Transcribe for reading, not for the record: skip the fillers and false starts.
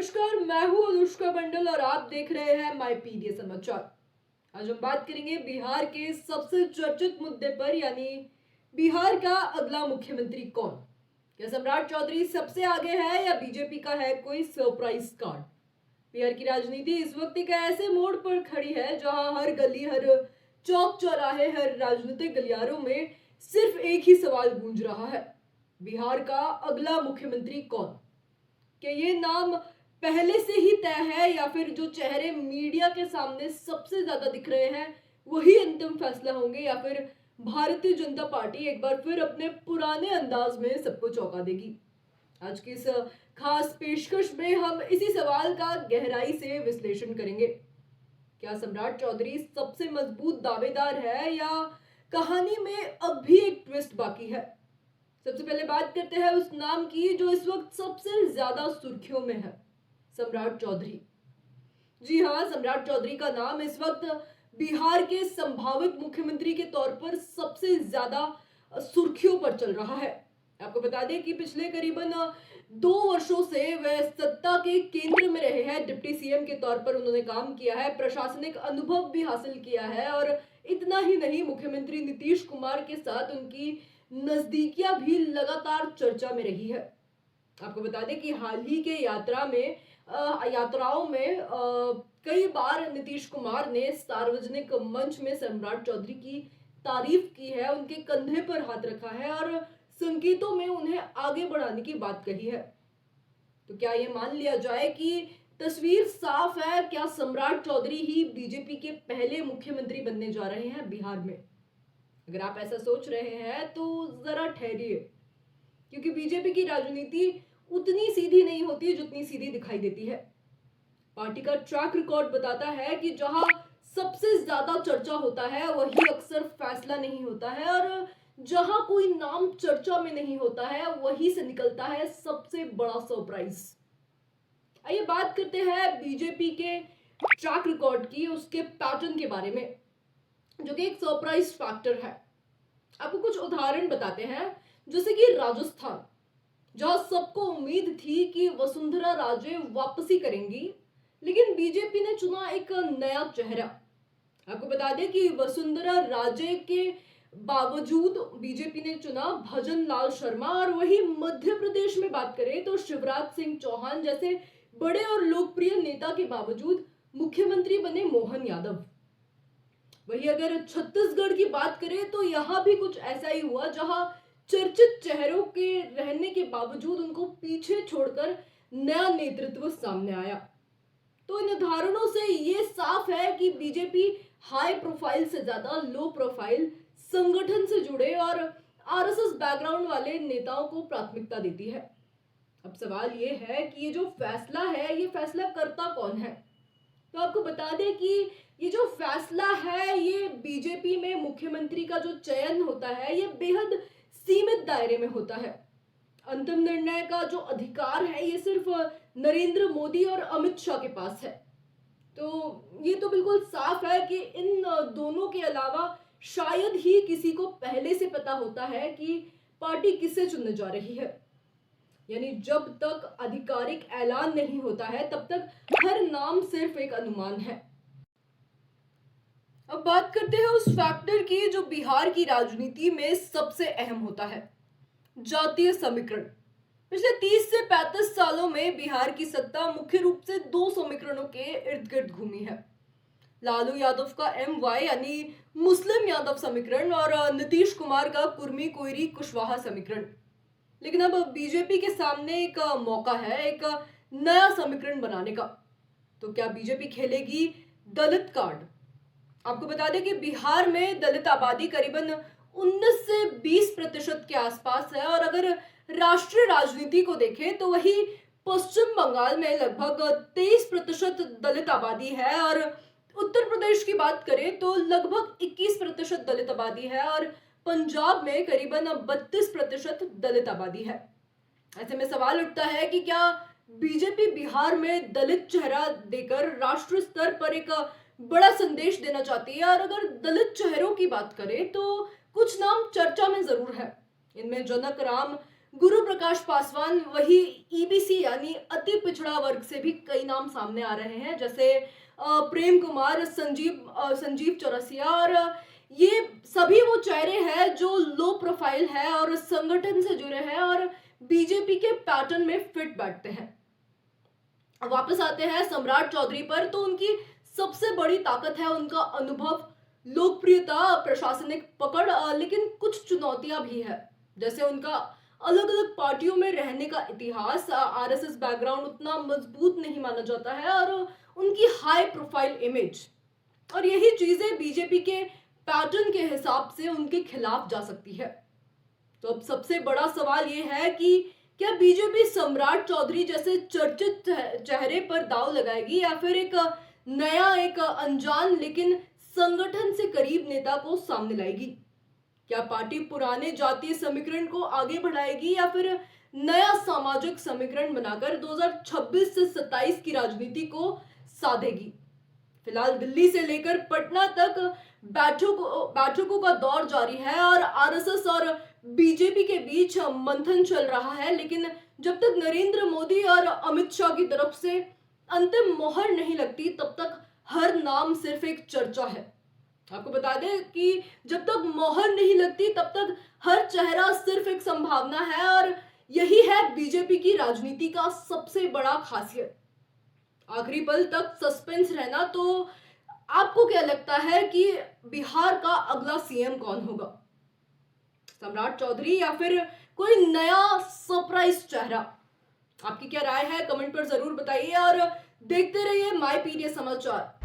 नमस्कार, मैं हूं अनुष्का मंडल और आप देख रहे हैं माय पीडीए समाचार। आज हम बात करेंगे बिहार के सबसे चर्चित मुद्दे पर, यानी बिहार का अगला मुख्यमंत्री कौन। क्या सम्राट चौधरी सबसे आगे है या बीजेपी का है कोई सरप्राइज कार्ड। बिहार की राजनीति इस वक्त एक ऐसे मोड़ पर खड़ी है जहां हर गली, हर चौक चौराहे, हर राजनीतिक गलियारों में सिर्फ एक ही सवाल गूंज रहा है, बिहार का अगला मुख्यमंत्री कौन। क्या ये नाम पहले से ही तय है या फिर जो चेहरे मीडिया के सामने सबसे ज्यादा दिख रहे हैं वही अंतिम फैसला होंगे, या फिर भारतीय जनता पार्टी एक बार फिर अपने पुराने अंदाज में सबको चौंका देगी। आज की इस खास पेशकश में हम इसी सवाल का गहराई से विश्लेषण करेंगे। क्या सम्राट चौधरी सबसे मजबूत दावेदार है या कहानी में अब भी एक ट्विस्ट बाकी है। सबसे पहले बात करते हैं उस नाम की जो इस वक्त सबसे ज्यादा सुर्खियों में है, सम्राट चौधरी। जी हाँ, सम्राट चौधरी का नाम इस वक्त बिहार के संभावित मुख्यमंत्री के तौर पर सबसे ज्यादा सुर्खियों पर चल रहा है। आपको बता दें कि पिछले करीबन 2 वर्षों से वह सत्ता के केंद्र में रहे हैं। डिप्टी सीएम के तौर पर उन्होंने काम किया है, प्रशासनिक अनुभव भी हासिल किया है और इतना ही नहीं, मुख्यमंत्री नीतीश कुमार के साथ उनकी नजदीकियां भी लगातार चर्चा में रही है। आपको बता दें कि हाल ही के यात्राओं में कई बार नीतीश कुमार ने सार्वजनिक मंच में सम्राट चौधरी की तारीफ की है, उनके कंधे पर हाथ रखा है और संकेतों में उन्हें आगे बढ़ाने की बात कही है। तो क्या ये मान लिया जाए कि तस्वीर साफ है, क्या सम्राट चौधरी ही बीजेपी के पहले मुख्यमंत्री बनने जा रहे हैं बिहार में। अगर आप ऐसा सोच रहे हैं तो जरा ठहरिए, क्योंकि बीजेपी की राजनीति उतनी सीधी नहीं होती जितनी सीधी दिखाई देती है। पार्टी का ट्रैक रिकॉर्ड बताता है कि जहां सबसे ज्यादा चर्चा होता है वही अक्सर फैसला नहीं होता है, और जहां कोई नाम चर्चा में नहीं होता है वही से निकलता है सबसे बड़ा सरप्राइज। आइए बात करते हैं बीजेपी के ट्रैक रिकॉर्ड की, उसके पैटर्न के बारे में, जो कि एक सरप्राइज फैक्टर है। आपको कुछ उदाहरण बताते हैं, जैसे कि राजस्थान, जहां सबको उम्मीद थी कि वसुंधरा राजे वापसी करेंगी, लेकिन बीजेपी ने चुना एक नया चेहरा। आपको बता दें कि वसुंधरा राजे के बावजूद बीजेपी ने चुना भजन लाल शर्मा, और वही मध्य प्रदेश में बात करें तो शिवराज सिंह चौहान जैसे बड़े और लोकप्रिय नेता के बावजूद मुख्यमंत्री बने मोहन यादव। वही अगर छत्तीसगढ़ की बात करें तो यहां भी कुछ ऐसा ही हुआ, जहां चर्चित चेहरों के रहने के बावजूद उनको पीछे छोड़कर नया नेतृत्व सामने आया। तो इन उदाहरणों से ये साफ है कि बीजेपी हाई प्रोफाइल से ज्यादा लो प्रोफाइल, संगठन से जुड़े और आरएसएस बैकग्राउंड वाले नेताओं को प्राथमिकता देती है। अब सवाल ये है कि ये जो फैसला है, ये फैसला करता कौन है। तो आपको बता दें कि ये जो फैसला है, ये बीजेपी में मुख्यमंत्री का जो चयन होता है ये बेहद सीमित दायरे में होता है। अंतिम निर्णय का जो अधिकार है ये सिर्फ नरेंद्र मोदी और अमित शाह के पास है। तो ये तो बिल्कुल साफ है कि इन दोनों के अलावा शायद ही किसी को पहले से पता होता है कि पार्टी किसे चुनने जा रही है। यानी जब तक आधिकारिक ऐलान नहीं होता है तब तक हर नाम सिर्फ एक अनुमान है। अब बात करते हैं उस फैक्टर की जो बिहार की राजनीति में सबसे अहम होता है, जातीय समीकरण। पिछले 30 से 35 सालों में बिहार की सत्ता मुख्य रूप से 2 समीकरणों के इर्द गिर्द घूमी है। लालू यादव का MY यानी मुस्लिम यादव समीकरण और नीतीश कुमार का कुर्मी कोइरी कुशवाहा समीकरण। लेकिन अब बीजेपी के सामने एक मौका है एक नया समीकरण बनाने का। तो क्या बीजेपी खेलेगी दलित कार्ड। आपको बता दें कि बिहार में दलित आबादी करीबन 19 से 20% के आसपास है, और अगर राष्ट्रीय राजनीति को देखें तो वही पश्चिम बंगाल में लगभग 23% दलित आबादी है, और उत्तर प्रदेश की बात करें तो लगभग 21% दलित आबादी है, और पंजाब में करीबन 32% दलित आबादी है। ऐसे में सवाल उठता है कि क्या बीजेपी बिहार में दलित चेहरा देकर राष्ट्रीय स्तर पर एक बड़ा संदेश देना चाहती है। और अगर दलित चेहरों की बात करें तो कुछ नाम चर्चा में जरूर है। इनमें जनक राम गुरु प्रकाश पासवान, वही ईबीसी यानी अति पिछड़ा वर्ग से भी कई नाम सामने आ रहे हैं, जैसे प्रेम कुमार, संजीव चौरसिया, और ये सभी वो चेहरे हैं जो लो प्रोफाइल है और संगठन से जुड़े हैं और बीजेपी के पैटर्न में फिट बैठते हैं। वापस आते हैं सम्राट चौधरी पर, तो उनकी सबसे बड़ी ताकत है उनका अनुभव, लोकप्रियता, प्रशासनिक पकड़, लेकिन कुछ चुनौतियां भी है, जैसे उनका अलग अलग पार्टियों में रहने का इतिहास, आरएसएस बैकग्राउंड उतना मजबूत नहीं माना जाता है, और उनकी हाई प्रोफाइल इमेज, और यही चीजें बीजेपी के पैटर्न के हिसाब से उनके खिलाफ जा सकती है। तो अब सबसे बड़ा सवाल यह है कि क्या बीजेपी सम्राट चौधरी जैसे चर्चित चेहरे पर दांव लगाएगी, या फिर एक नया, एक अनजान लेकिन संगठन से करीब नेता को सामने लाएगी? क्या पार्टी पुराने जातीय समीकरण को आगे बढ़ाएगी, या फिर नया सामाजिक समीकरण बनाकर 2026 से 27 की राजनीति को साधेगी? फिलहाल दिल्ली से लेकर पटना तक बैठकों का दौर जारी है और आरएसएस और बीजेपी के बीच मंथन चल रहा है, लेकिन जब तक नरेंद्र मोदी और अमित शाह की तरफ से अंतिम मोहर नहीं लगती, तब तक हर नाम सिर्फ एक चर्चा है। आपको बता दें कि जब तक मोहर नहीं लगती, तब तक हर चेहरा सिर्फ एक संभावना है, और यही है बीजेपी की राजनीति का सबसे बड़ा खासियत, आखिरी पल तक सस्पेंस रहना। तो आपको क्या लगता है कि बिहार का अगला सीएम कौन होगा? सम्राट चौधरी या फिर कोई नया सरप्राइज चेहरा? आपकी क्या राय है, कमेंट पर जरूर बताइए, और देखते रहिए माई पीडीएस समाचार।